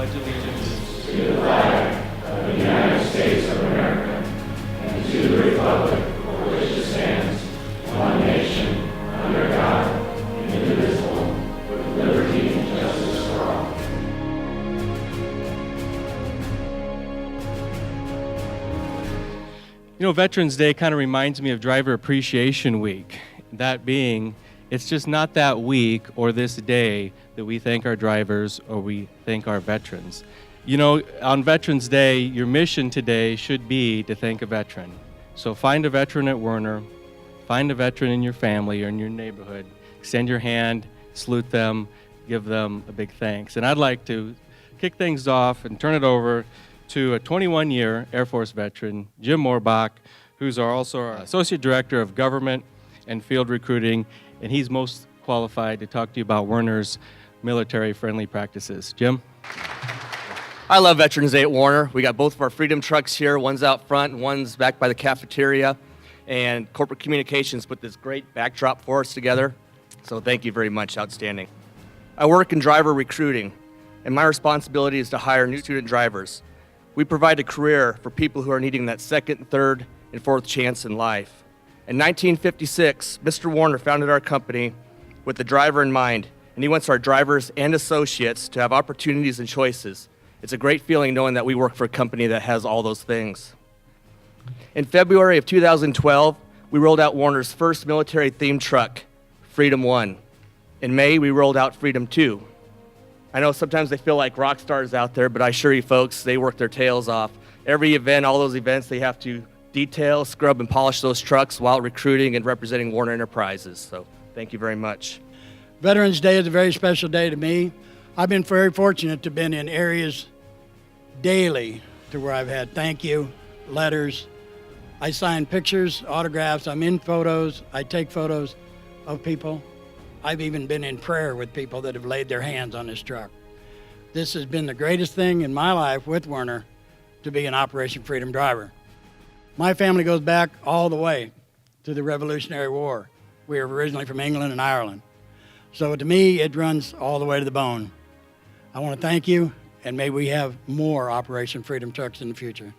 pledge allegiance to the flag of the United States of America and to the republic for which it stands, one nation, under God, indivisible, with liberty and justice for all. You know, Veterans Day kind of reminds me of Driver Appreciation Week. That being, it's just not that week or this day that we thank our drivers or we thank our veterans. You know, on Veterans Day, your mission today should be to thank a veteran. So find a veteran at Werner, find a veteran in your family or in your neighborhood, extend your hand, salute them, give them a big thanks. And I'd like to kick things off and turn it over to a 21-year Air Force veteran, Jim Morbach, who's also our Associate Director of Government and Field Recruiting, and he's most qualified to talk to you about Werner's military-friendly practices. Jim? I love Veterans Day at Werner. We got both of our Freedom trucks here. One's out front and one's back by the cafeteria. And corporate communications put this great backdrop for us together. So thank you very much. Outstanding. I work in driver recruiting, and my responsibility is to hire new student drivers. We provide a career for people who are needing that second, third, and fourth chance in life. In 1956, Mr. Werner founded our company with the driver in mind, and he wants our drivers and associates to have opportunities and choices. It's a great feeling knowing that we work for a company that has all those things. In February of 2012, we rolled out Werner's first military-themed truck, Freedom 1. In May, we rolled out Freedom 2. I know sometimes they feel like rock stars out there, but I assure you folks, they work their tails off. Every event, all those events, they have to detail, scrub, and polish those trucks while recruiting and representing Werner Enterprises. So thank you very much. Veterans Day is a very special day to me. I've been very fortunate to have been in areas daily to where I've had thank you letters. I sign pictures, autographs, I'm in photos, I take photos of people. I've even been in prayer with people that have laid their hands on this truck. This has been the greatest thing in my life with Werner to be an Operation Freedom driver. My family goes back all the way to the Revolutionary War. We are originally from England and Ireland. So to me, it runs all the way to the bone. I want to thank you, and may we have more Operation Freedom trucks in the future.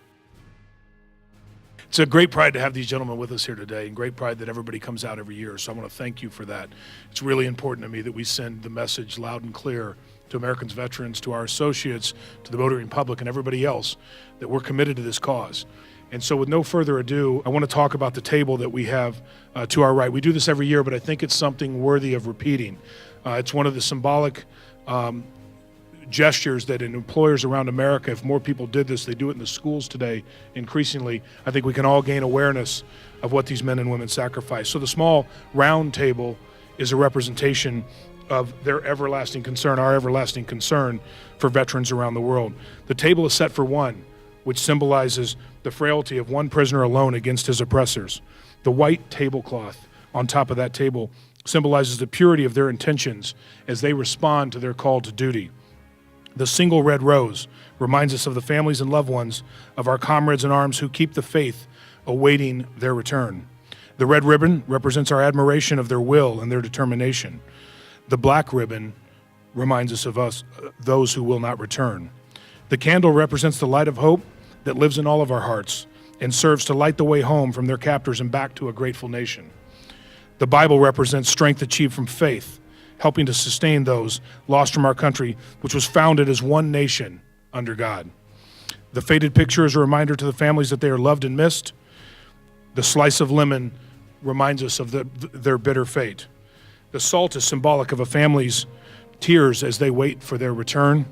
It's a great pride to have these gentlemen with us here today, and great pride that everybody comes out every year. So I want to thank you for that. It's really important to me that we send the message loud and clear to Americans, veterans, to our associates, to the motoring public, and everybody else that we're committed to this cause. And so with no further ado, I want to talk about the table that we have to our right. We do this every year, but I think it's something worthy of repeating. It's one of the symbolic gestures that in employers around America, if more people did this, they do it in the schools today increasingly, I think we can all gain awareness of what these men and women sacrifice. So the small round table is a representation of their everlasting concern, our everlasting concern for veterans around the world. The table is set for one, which symbolizes the frailty of one prisoner alone against his oppressors. The white tablecloth on top of that table symbolizes the purity of their intentions as they respond to their call to duty. The single red rose reminds us of the families and loved ones of our comrades in arms who keep the faith awaiting their return. The red ribbon represents our admiration of their will and their determination. The black ribbon reminds us of us, those who will not return. The candle represents the light of hope that lives in all of our hearts and serves to light the way home from their captors and back to a grateful nation. The Bible represents strength achieved from faith, helping to sustain those lost from our country, which was founded as one nation under God. The faded picture is a reminder to the families that they are loved and missed. The slice of lemon reminds us of their bitter fate. The salt is symbolic of a family's tears as they wait for their return.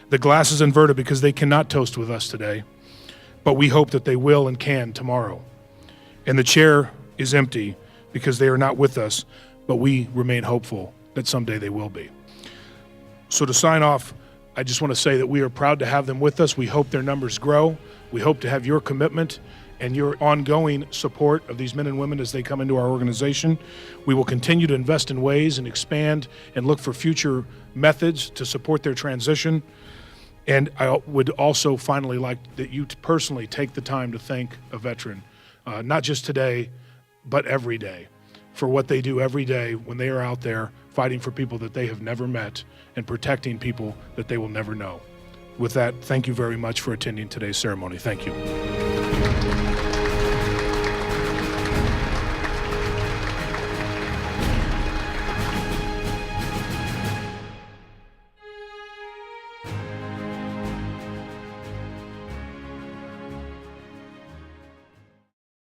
The glass is inverted because they cannot toast with us today, but we hope that they will and can tomorrow. And the chair is empty because they are not with us, but we remain hopeful that someday they will be. So to sign off, I just want to say that we are proud to have them with us. We hope their numbers grow. We hope to have your commitment and your ongoing support of these men and women as they come into our organization. We will continue to invest in ways and expand and look for future methods to support their transition. And I would also finally like that you personally take the time to thank a veteran, not just today, but every day, for what they do every day when they are out there fighting for people that they have never met and protecting people that they will never know. with that, thank you very much for attending today's ceremony. Thank you.